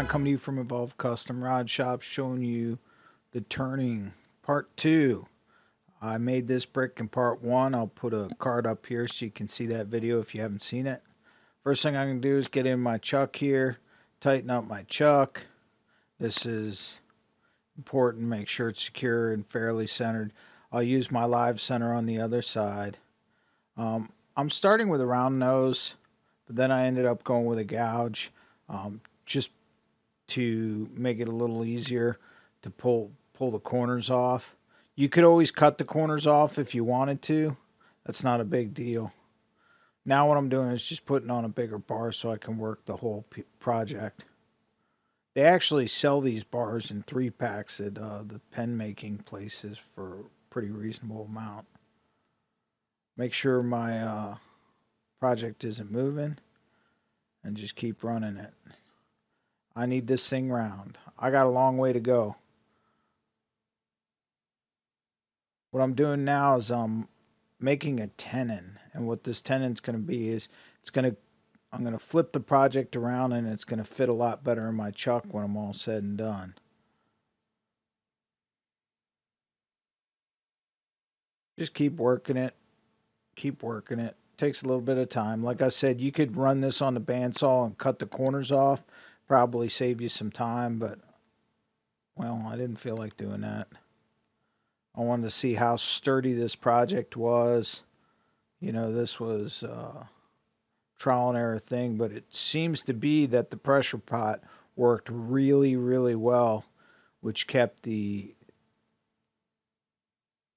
coming to you from Evolved Custom Rod Shop, showing you the turning part 2. I made this brick in part 1. I'll put a card up here so you can see that video if you haven't seen it. First thing I'm going to do is get in my chuck here, tighten up my chuck. This is important, make sure it's secure and fairly centered. I'll use my live center on the other side. I'm starting with a round nose, but then I ended up going with a gouge, just to make it a little easier to pull the corners off. You could always cut the corners off if you wanted to. That's not a big deal. Now what I'm doing is just putting on a bigger bar so I can work the whole project. They actually sell these bars in 3-packs at the pen making places for a pretty reasonable amount. Make sure my project isn't moving and just keep running it. I need this thing round. I got a long way to go. What I'm doing now is I'm making a tenon, and what this tenon's going to be is I'm going to flip the project around, and it's going to fit a lot better in my chuck when I'm all said and done. Just keep working it. Keep working it. Takes a little bit of time. Like I said, you could run this on the bandsaw and cut the corners off. Probably save you some time, but well, I didn't feel like doing that. I wanted to see how sturdy this project was. You know, this was a trial and error thing, but it seems to be that the pressure pot worked really, really well, which kept the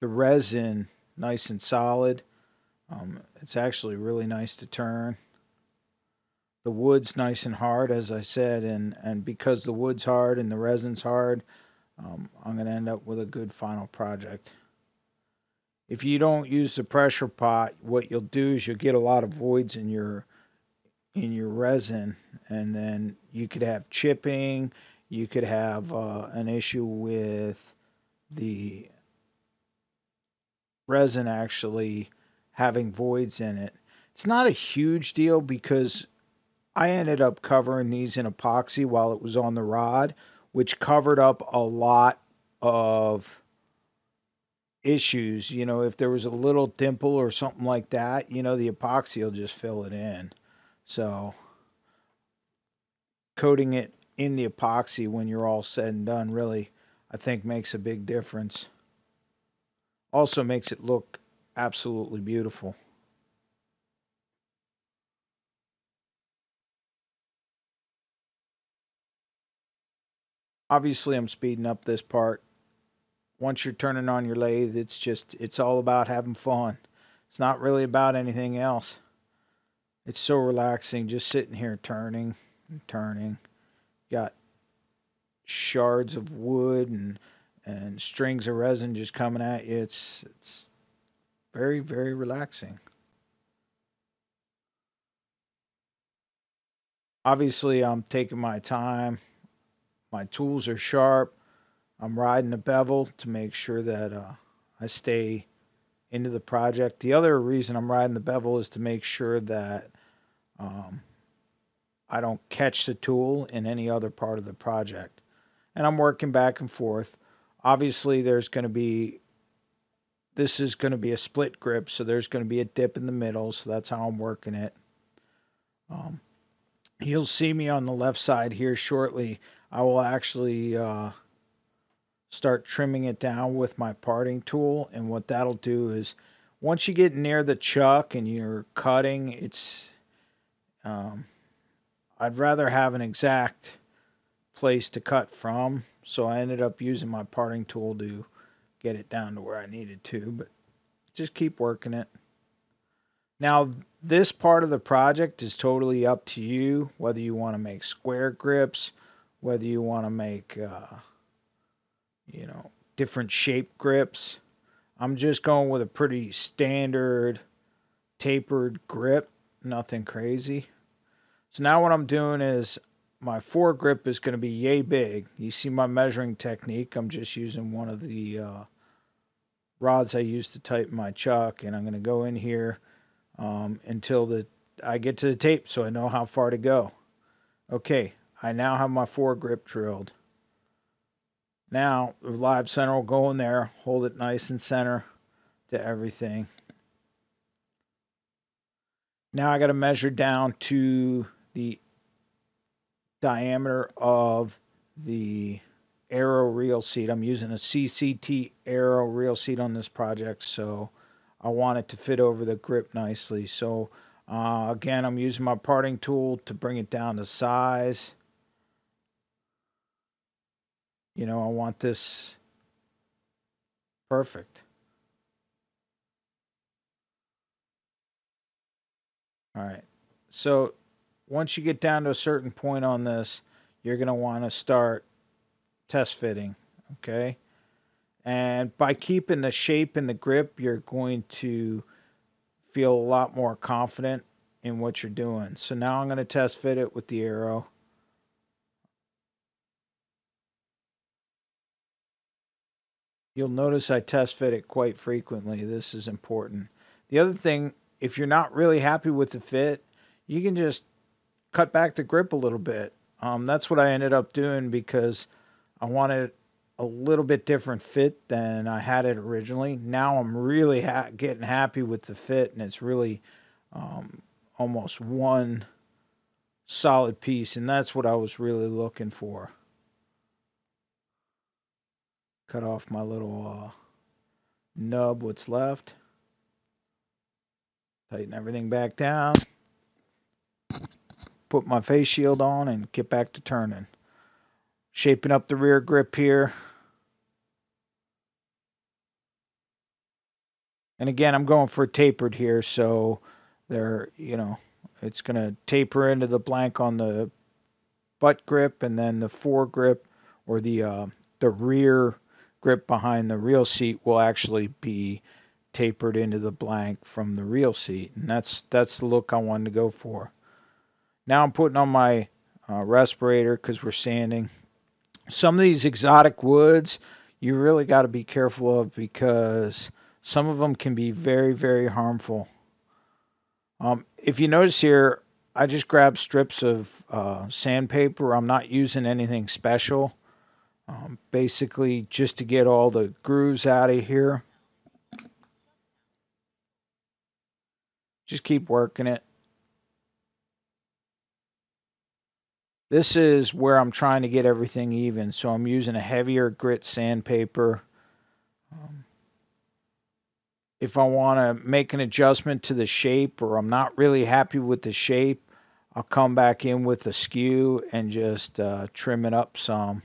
resin nice and solid. It's actually really nice to turn. The wood's nice and hard, as I said, and because the wood's hard and the resin's hard, I'm going to end up with a good final project. If you don't use the pressure pot, what you'll do is you'll get a lot of voids in your resin, and then you could have chipping. You could have an issue with the resin actually having voids in it. It's not a huge deal because I ended up covering these in epoxy while it was on the rod, which covered up a lot of issues. You know, if there was a little dimple or something like that, you know, the epoxy will just fill it in. So coating it in the epoxy when you're all said and done really, I think, makes a big difference. Also makes it look absolutely beautiful. Obviously, I'm speeding up this part. Once you're turning on your lathe, it's all about having fun. It's not really about anything else. It's so relaxing just sitting here turning and turning. Got shards of wood and strings of resin just coming at you. It's very, very relaxing. Obviously, I'm taking my time. My tools are sharp. I'm riding the bevel to make sure that I stay into the project. The other reason I'm riding the bevel is to make sure that I don't catch the tool in any other part of the project. And I'm working back and forth. Obviously, this is going to be a split grip, so there's going to be a dip in the middle, so that's how I'm working it. You'll see me on the left side here shortly. I will actually start trimming it down with my parting tool, and what that'll do is once you get near the chuck and you're cutting, I'd rather have an exact place to cut from, so I ended up using my parting tool to get it down to where I needed to, but just keep working it. Now, this part of the project is totally up to you, whether you want to make square grips, whether you want to make different shape grips. I'm just going with a pretty standard tapered grip, nothing crazy. So now what I'm doing is my foregrip is going to be yay big. You see my measuring technique. I'm just using one of the rods I use to tighten my chuck, and I'm going to go in here until I get to the tape so I know how far to go. Okay, I now have my foregrip drilled. Now the live center will go in there, hold it nice and center to everything. Now I got to measure down to the diameter of the Aero reel seat. I'm using a CCT Aero reel seat on this project, so I want it to fit over the grip nicely. So again, I'm using my parting tool to bring it down to size. You know, I want this perfect. All right. So once you get down to a certain point on this, you're going to want to start test fitting. Okay. And by keeping the shape and the grip, you're going to feel a lot more confident in what you're doing. So now I'm going to test fit it with the Aero. You'll notice I test fit it quite frequently. This is important. The other thing, if you're not really happy with the fit, you can just cut back the grip a little bit. That's what I ended up doing because I wanted a little bit different fit than I had it originally. Now I'm really getting happy with the fit, and it's really almost one solid piece, and that's what I was really looking for. Cut off my little nub, what's left. Tighten everything back down. Put my face shield on and get back to turning. Shaping up the rear grip here. And again, I'm going for tapered here, so it's going to taper into the blank on the butt grip, and then the foregrip or the rear grip behind the reel seat will actually be tapered into the blank from the reel seat, and that's the look I wanted to go for. Now I'm putting on my respirator because we're sanding. Some of these exotic woods you really got to be careful of because some of them can be very, very harmful. If you notice here, I just grabbed strips of sandpaper. I'm not using anything special. Basically, just to get all the grooves out of here. Just keep working it. This is where I'm trying to get everything even, so I'm using a heavier grit sandpaper. If I want to make an adjustment to the shape or I'm not really happy with the shape, I'll come back in with a skew and just trim it up some.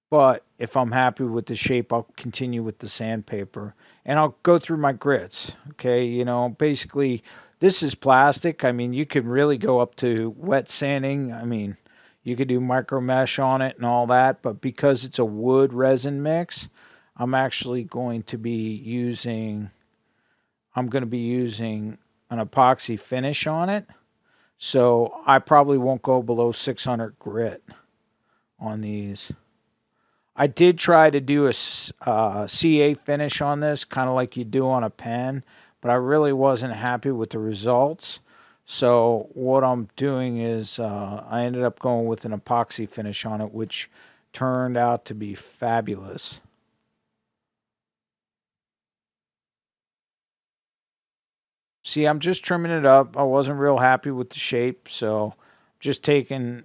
But if I'm happy with the shape, I'll continue with the sandpaper. And I'll go through my grits. Okay, basically this is plastic. I mean, you can really go up to wet sanding. I mean, you could do micro mesh on it and all that. But because it's a wood resin mix, I'm actually going to be using an epoxy finish on it. So I probably won't go below 600 grit on these. I did try to do a CA finish on this, kind of like you do on a pen, but I really wasn't happy with the results. So what I'm doing is I ended up going with an epoxy finish on it, which turned out to be fabulous. See, I'm just trimming it up. I wasn't real happy with the shape, so just taking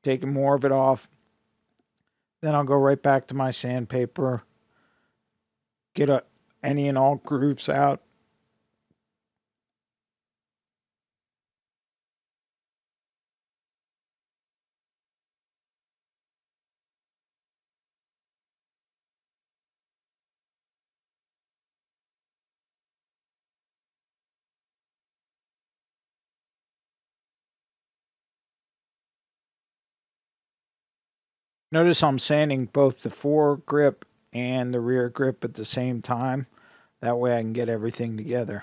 more of it off. Then I'll go right back to my sandpaper, get any and all grooves out. Notice I'm sanding both the fore grip and the rear grip at the same time. That way I can get everything together.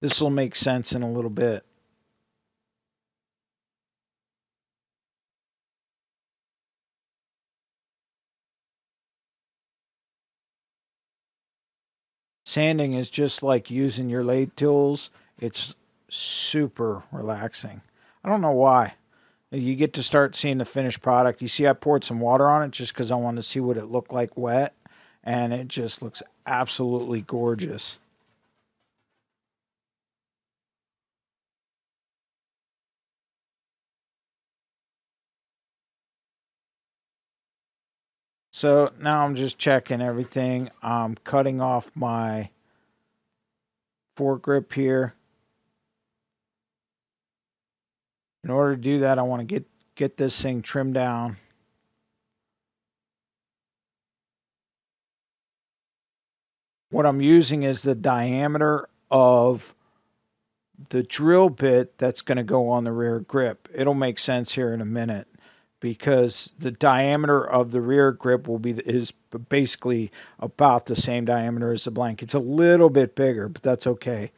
This will make sense in a little bit. Sanding is just like using your lathe tools. It's super relaxing. I don't know why. You get to start seeing the finished product. You see I poured some water on it just because I wanted to see what it looked like wet, and it just looks absolutely gorgeous. So now I'm just checking everything. I'm cutting off my foregrip here. In order to do that, I want to get this thing trimmed down. What I'm using is the diameter of the drill bit that's going to go on the rear grip. It'll make sense here in a minute because the diameter of the rear grip is basically about the same diameter as the blank. It's a little bit bigger, but that's okay.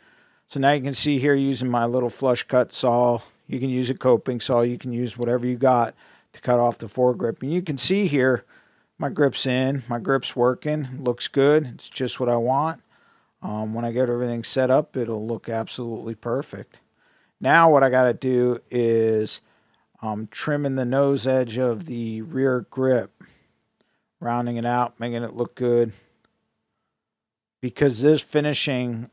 So now you can see here using my little flush cut saw. You can use a coping saw. You can use whatever you got to cut off the foregrip. And you can see here my grip's in. My grip's working. Looks good. It's just what I want. When I get everything set up, it'll look absolutely perfect. Now what I got to do is trimming the nose edge of the rear grip, rounding it out, making it look good. Because this finishing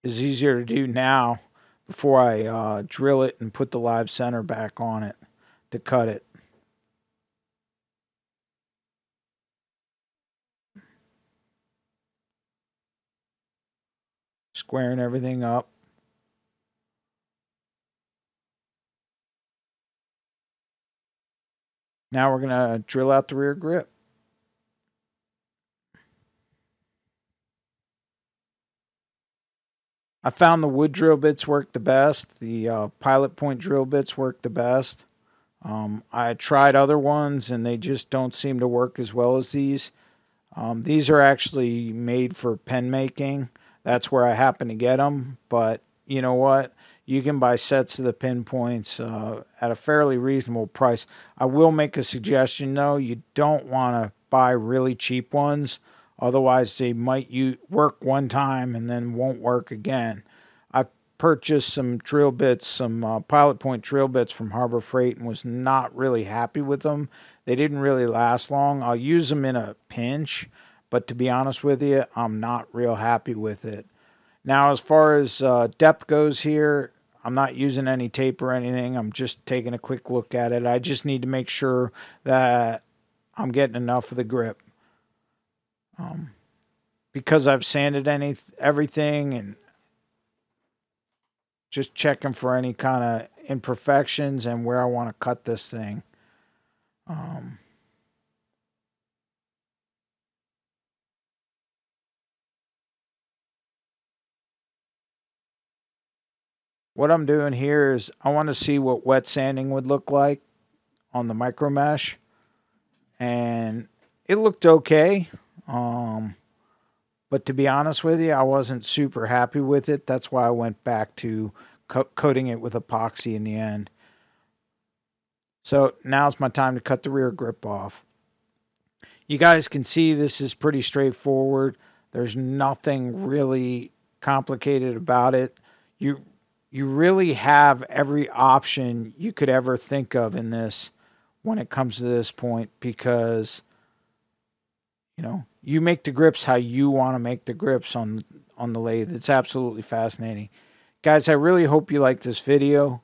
is easier to do now before I drill it and put the live center back on it to cut it. Squaring everything up. Now we're going to drill out the rear grip. I found the wood drill bits work the best. The pilot point drill bits work the best. I tried other ones and they just don't seem to work as well as these. These are actually made for pen making. That's where I happen to get them. But you know what? You can buy sets of the pinpoints at a fairly reasonable price. I will make a suggestion though. You don't want to buy really cheap ones. Otherwise, they might work one time and then won't work again. I purchased some drill bits, some pilot point drill bits from Harbor Freight, and was not really happy with them. They didn't really last long. I'll use them in a pinch, but to be honest with you, I'm not real happy with it. Now, as far as depth goes here, I'm not using any tape or anything. I'm just taking a quick look at it. I just need to make sure that I'm getting enough of the grip. Because I've sanded everything and just checking for any kind of imperfections and where I want to cut this thing. What I'm doing here is I want to see what wet sanding would look like on the micro mesh, and it looked okay. But to be honest with you, I wasn't super happy with it. That's why I went back to coating it with epoxy in the end. So now's my time to cut the rear grip off. You guys can see this is pretty straightforward. There's nothing really complicated about it. You really have every option you could ever think of in this when it comes to this point, because you make the grips how you want to make the grips on the lathe. It's absolutely fascinating. Guys, I really hope you like this video.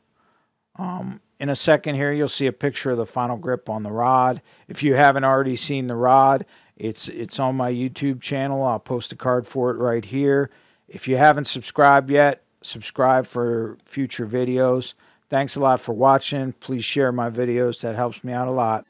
In a second here, you'll see a picture of the final grip on the rod. If you haven't already seen the rod, it's on my YouTube channel. I'll post a card for it right here. If you haven't subscribed yet, subscribe for future videos. Thanks a lot for watching. Please share my videos. That helps me out a lot.